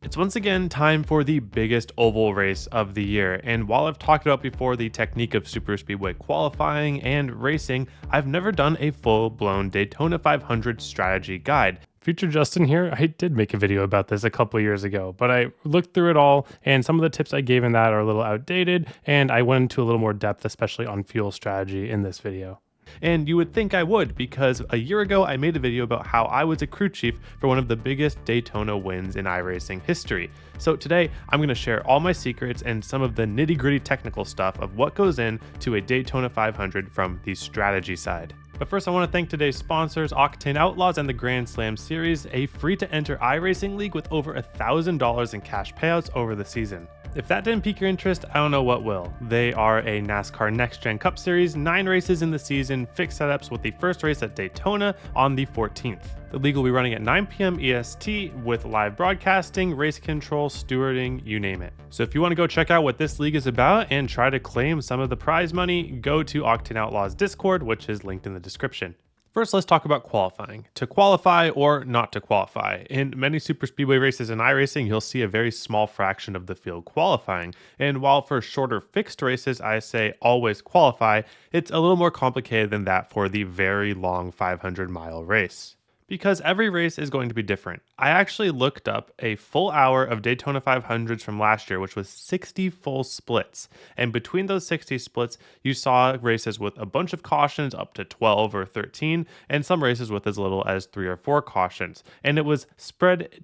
It's once again time for the biggest oval race of the year, and while I've talked about before the technique of superspeedway qualifying and racing, I've never done a full-blown Daytona 500 strategy guide. Future Justin here, I did make a video about this a couple years ago, but I looked through it all, and some of the tips I gave in that are a little outdated, and I went into a little more depth, especially on fuel strategy in this video. And you would think I would, because a year ago I made a video about how I was a crew chief for one of the biggest Daytona wins in iRacing history. So today I'm going to share all my secrets and some of the nitty-gritty technical stuff of what goes into a Daytona 500 from the strategy side. But first I want to thank today's sponsors, Octane Outlaws and the Grand Slam Series, a free-to-enter iRacing league with over $1,000 in cash payouts over the season. If that didn't pique your interest, I don't know what will. They are a NASCAR Next Gen Cup Series, 9 races in the season, fixed setups with the first race at Daytona on the 14th. The league will be running at 9 p.m. EST with live broadcasting, race control, stewarding, you name it. So if you want to go check out what this league is about and try to claim some of the prize money, go to Octane Outlaws Discord, which is linked in the description. First, let's talk about qualifying. To qualify or not to qualify. In many superspeedway races in iRacing, you'll see a very small fraction of the field qualifying. And while for shorter fixed races, I say always qualify, it's a little more complicated than that for the very long 500-mile race. Because every race is going to be different. I actually looked up a full hour of Daytona 500s from last year, which was 60 full splits. And between those 60 splits, you saw races with a bunch of cautions up to 12 or 13, and some races with as little as 3 or 4 cautions. And it was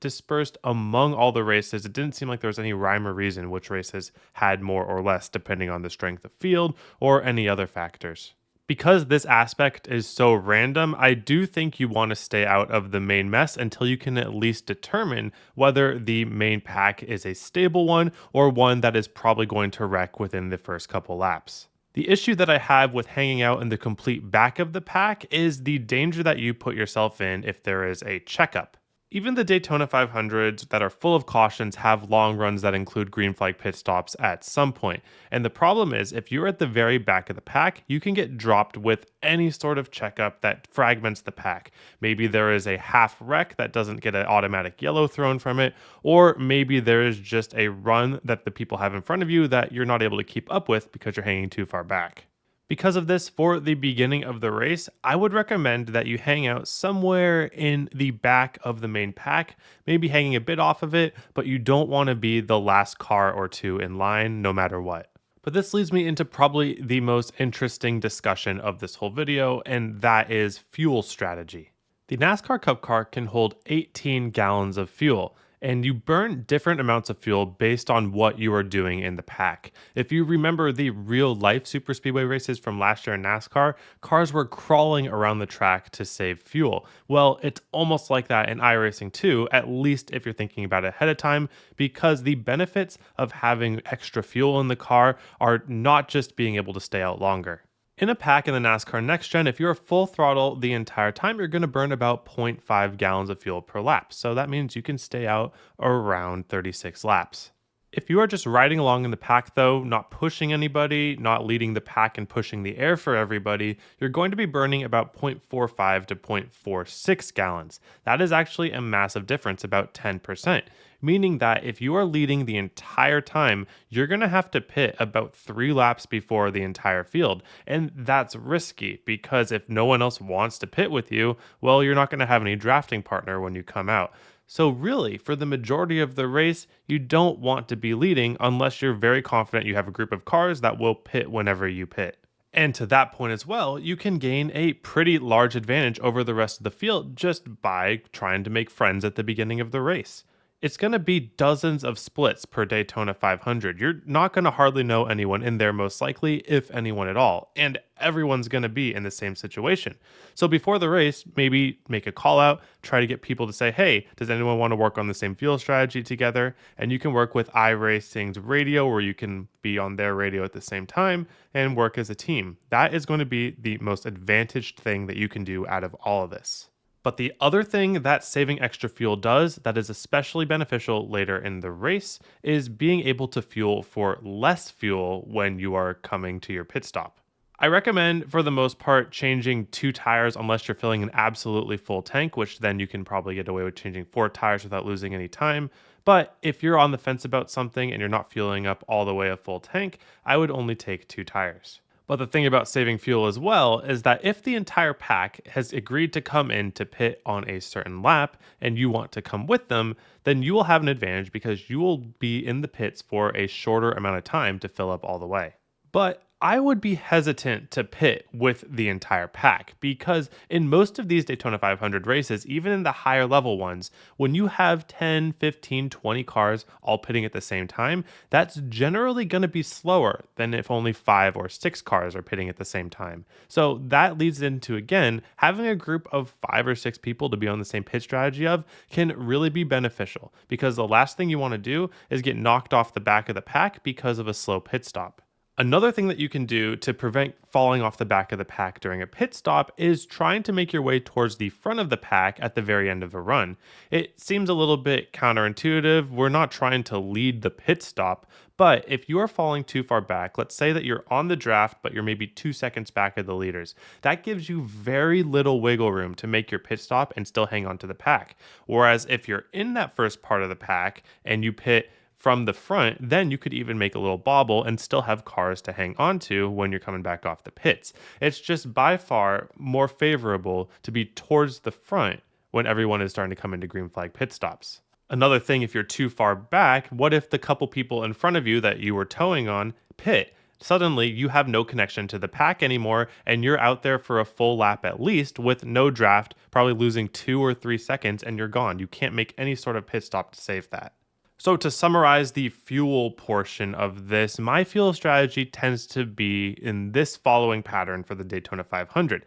dispersed among all the races. It didn't seem like there was any rhyme or reason which races had more or less, depending on the strength of field or any other factors. Because this aspect is so random, I do think you want to stay out of the main mess until you can at least determine whether the main pack is a stable one or one that is probably going to wreck within the first couple laps. The issue that I have with hanging out in the complete back of the pack is the danger that you put yourself in if there is a checkup. Even the Daytona 500s that are full of cautions have long runs that include green flag pit stops at some point. And the problem is, if you're at the very back of the pack, you can get dropped with any sort of checkup that fragments the pack. Maybe there is a half wreck that doesn't get an automatic yellow thrown from it, or maybe there is just a run that the people have in front of you that you're not able to keep up with because you're hanging too far back. Because of this, for the beginning of the race, I would recommend that you hang out somewhere in the back of the main pack, maybe hanging a bit off of it, but you don't want to be the last car or two in line no matter what. But this leads me into probably the most interesting discussion of this whole video, and that is fuel strategy. The NASCAR Cup car can hold 18 gallons of fuel, and you burn different amounts of fuel based on what you are doing in the pack. If you remember the real life superspeedway races from last year in NASCAR, cars were crawling around the track to save fuel. Well, it's almost like that in iRacing too, at least if you're thinking about it ahead of time, because the benefits of having extra fuel in the car are not just being able to stay out longer. In a pack in the NASCAR Next Gen, if you're full throttle the entire time, you're going to burn about 0.5 gallons of fuel per lap. So that means you can stay out around 36 laps. If you are just riding along in the pack though, not pushing anybody, not leading the pack and pushing the air for everybody, you're going to be burning about 0.45 to 0.46 gallons. That is actually a massive difference, about 10%. Meaning that if you are leading the entire time, you're going to have to pit about 3 laps before the entire field. And that's risky because if no one else wants to pit with you, well, you're not going to have any drafting partner when you come out. So really, for the majority of the race, you don't want to be leading unless you're very confident you have a group of cars that will pit whenever you pit. And to that point as well, you can gain a pretty large advantage over the rest of the field just by trying to make friends at the beginning of the race. It's going to be dozens of splits per Daytona 500. You're not going to hardly know anyone in there most likely, if anyone at all, and everyone's going to be in the same situation. So before the race, maybe make a call out, try to get people to say, hey, does anyone want to work on the same fuel strategy together? And you can work with iRacing's radio, where you can be on their radio at the same time and work as a team. That is going to be the most advantaged thing that you can do out of all of this. But the other thing that saving extra fuel does that is especially beneficial later in the race is being able to fuel for less fuel when you are coming to your pit stop. I recommend, for the most part, changing 2 tires unless you're filling an absolutely full tank, which then you can probably get away with changing 4 tires without losing any time. But if you're on the fence about something and you're not fueling up all the way a full tank, I would only take 2 tires. But the thing about saving fuel as well is that if the entire pack has agreed to come in to pit on a certain lap and you want to come with them, then you will have an advantage because you will be in the pits for a shorter amount of time to fill up all the way. But I would be hesitant to pit with the entire pack because in most of these Daytona 500 races, even in the higher level ones, when you have 10, 15, 20 cars all pitting at the same time, that's generally going to be slower than if only 5 or 6 cars are pitting at the same time. So that leads into, again, having a group of 5 or 6 people to be on the same pit strategy of can really be beneficial because the last thing you want to do is get knocked off the back of the pack because of a slow pit stop. Another thing that you can do to prevent falling off the back of the pack during a pit stop is trying to make your way towards the front of the pack at the very end of a run. It seems a little bit counterintuitive. We're not trying to lead the pit stop, but if you are falling too far back, let's say that you're on the draft, but you're maybe 2 seconds back of the leaders, that gives you very little wiggle room to make your pit stop and still hang on to the pack. Whereas if you're in that first part of the pack and you pit from the front, then you could even make a little bobble and still have cars to hang on to when you're coming back off the pits. It's just by far more favorable to be towards the front when everyone is starting to come into green flag pit stops. Another thing, if you're too far back, what if the couple people in front of you that you were towing on pit? Suddenly, you have no connection to the pack anymore, and you're out there for a full lap at least with no draft, probably losing 2 or 3 seconds, and you're gone. You can't make any sort of pit stop to save that. So to summarize the fuel portion of this, my fuel strategy tends to be in this following pattern for the Daytona 500.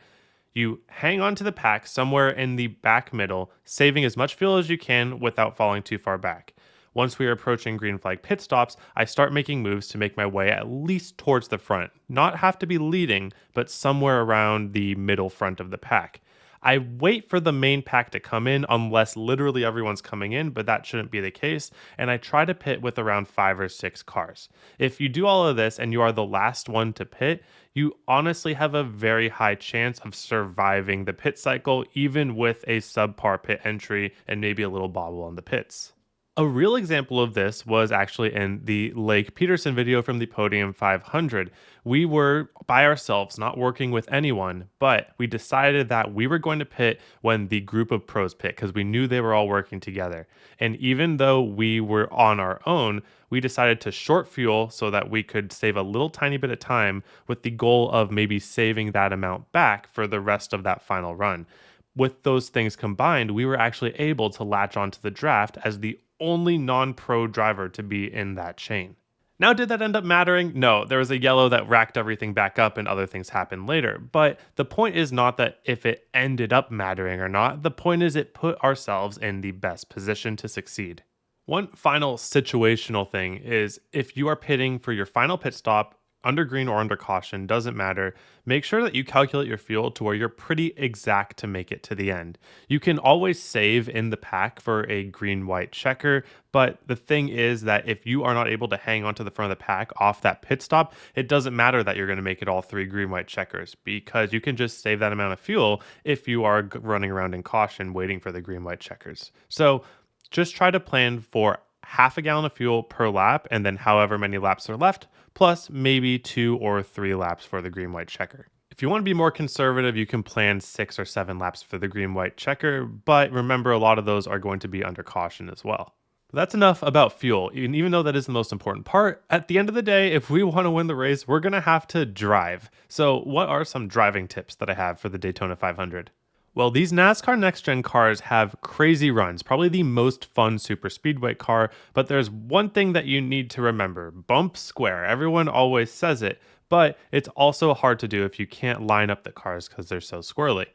You hang on to the pack somewhere in the back middle, saving as much fuel as you can without falling too far back. Once we are approaching green flag pit stops, I start making moves to make my way at least towards the front. Not have to be leading, but somewhere around the middle front of the pack. I wait for the main pack to come in unless literally everyone's coming in, but that shouldn't be the case. And I try to pit with around 5 or 6 cars. If you do all of this and you are the last one to pit, you honestly have a very high chance of surviving the pit cycle, even with a subpar pit entry and maybe a little bobble on the pits. A real example of this was actually in the Lake Peterson video from the Podium 500. We were by ourselves, not working with anyone, but we decided that we were going to pit when the group of pros pit because we knew they were all working together. And even though we were on our own, we decided to short fuel so that we could save a little tiny bit of time with the goal of maybe saving that amount back for the rest of that final run. With those things combined, we were actually able to latch onto the draft as the only non-pro driver to be in that chain. Now, did that end up mattering? No, there was a yellow that racked everything back up and other things happened later. But the point is not that if it ended up mattering or not. The point is it put ourselves in the best position to succeed. One final situational thing is if you are pitting for your final pit stop, under green or under caution, doesn't matter. Make sure that you calculate your fuel to where you're pretty exact to make it to the end. You can always save in the pack for a green-white checker, but the thing is that if you are not able to hang onto the front of the pack off that pit stop, it doesn't matter that you're going to make it all 3 green-white checkers because you can just save that amount of fuel if you are running around in caution waiting for the green-white checkers. So just try to plan for half a gallon of fuel per lap and then however many laps are left, plus maybe 2 or 3 laps for the green-white checker. If you want to be more conservative, you can plan 6 or 7 laps for the green-white checker, but remember a lot of those are going to be under caution as well. But that's enough about fuel, and even though that is the most important part, at the end of the day, if we want to win the race, we're going to have to drive. So what are some driving tips that I have for the Daytona 500? Well, these NASCAR Next Gen cars have crazy runs, probably the most fun super speedway car, but there's one thing that you need to remember: bump square. Everyone always says it, but it's also hard to do if you can't line up the cars because they're so squirrely.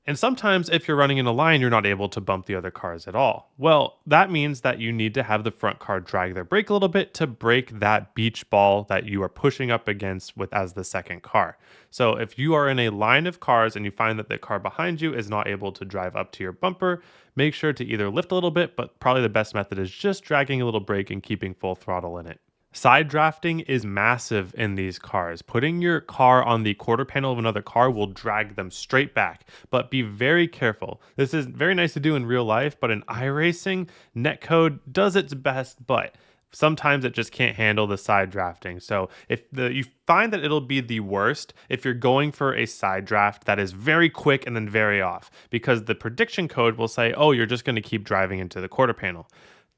And sometimes if you're running in a line, you're not able to bump the other cars at all. Well, that means that you need to have the front car drag their brake a little bit to break that beach ball that you are pushing up against with as the second car. So if you are in a line of cars and you find that the car behind you is not able to drive up to your bumper, make sure to either lift a little bit, but probably the best method is just dragging a little brake and keeping full throttle in it. Side drafting is massive in these cars. Putting your car on the quarter panel of another car will drag them straight back, but be very careful. This is very nice to do in real life, but in iRacing, netcode does its best, but sometimes it just can't handle the side drafting. So you find that it'll be the worst if you're going for a side draft that is very quick and then very off, because the prediction code will say, oh, you're just going to keep driving into the quarter panel.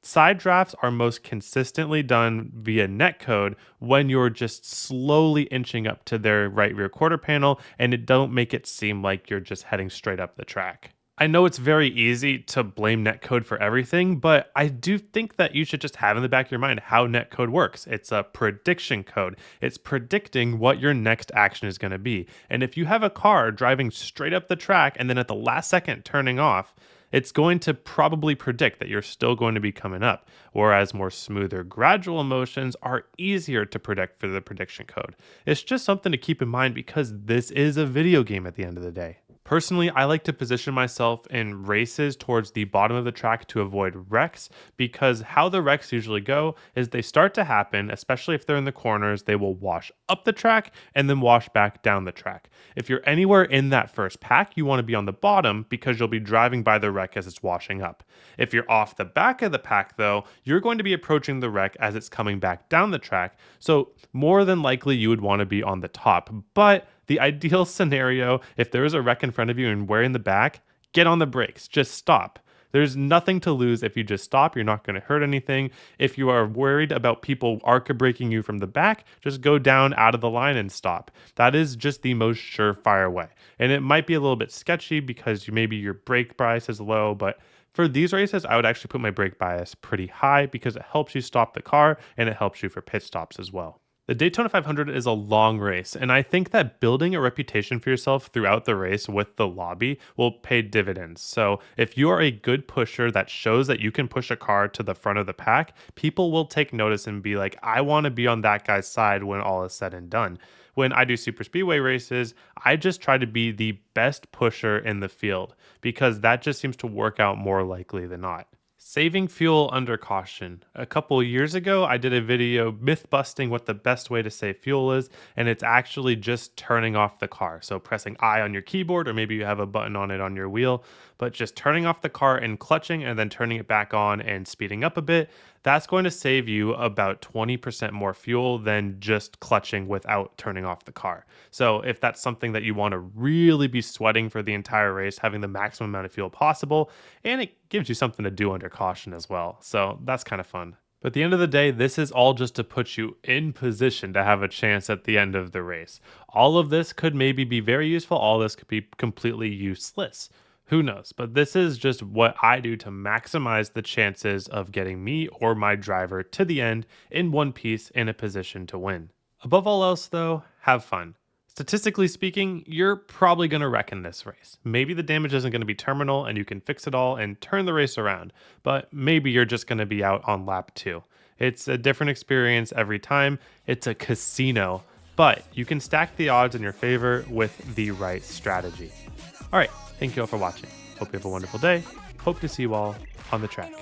Side drafts are most consistently done via netcode when you're just slowly inching up to their right rear quarter panel, and it don't make it seem like you're just heading straight up the track. I know it's very easy to blame netcode for everything, but I do think that you should just have in the back of your mind how netcode works. It's a prediction code. It's predicting what your next action is going to be. And if you have a car driving straight up the track and then at the last second turning off, it's going to probably predict that you're still going to be coming up, whereas more smoother, gradual motions are easier to predict for the prediction code. It's just something to keep in mind because this is a video game at the end of the day. Personally, I like to position myself in races towards the bottom of the track to avoid wrecks, because how the wrecks usually go is they start to happen, especially if they're in the corners, they will wash up the track and then wash back down the track. If you're anywhere in that first pack, you want to be on the bottom because you'll be driving by the wreck as it's washing up. If you're off the back of the pack though, you're going to be approaching the wreck as it's coming back down the track, so more than likely you would want to be on the top. But the ideal scenario, if there is a wreck in front of you and we're in the back, get on the brakes, just stop. There's nothing to lose if you just stop. You're not going to hurt anything. If you are worried about people arca braking you from the back, just go down out of the line and stop. That is just the most surefire way. And it might be a little bit sketchy because maybe your brake bias is low, but for these races, I would actually put my brake bias pretty high because it helps you stop the car and it helps you for pit stops as well. The Daytona 500 is a long race, and I think that building a reputation for yourself throughout the race with the lobby will pay dividends. So if you are a good pusher that shows that you can push a car to the front of the pack, people will take notice and be like, I want to be on that guy's side when all is said and done. When I do super speedway races, I just try to be the best pusher in the field because that just seems to work out more likely than not. Saving fuel under caution. A couple years ago, I did a video myth busting what the best way to save fuel is, and it's actually just turning off the car. So pressing I on your keyboard, or maybe you have a button on it on your wheel, but just turning off the car and clutching and then turning it back on and speeding up a bit. That's going to save you about 20% more fuel than just clutching without turning off the car. So if that's something that you want to really be sweating for the entire race, having the maximum amount of fuel possible, and it gives you something to do under caution as well. So that's kind of fun. But at the end of the day, this is all just to put you in position to have a chance at the end of the race. All of this could maybe be very useful. All this could be completely useless. Who knows? But this is just what I do to maximize the chances of getting me or my driver to the end in one piece in a position to win. Above all else though, have fun. Statistically speaking, you're probably going to wreck in this race. Maybe the damage isn't going to be terminal and you can fix it all and turn the race around, but maybe you're just going to be out on lap 2. It's a different experience every time. It's a casino, but you can stack the odds in your favor with the right strategy. All right, thank you all for watching. Hope you have a wonderful day. Hope to see you all on the track.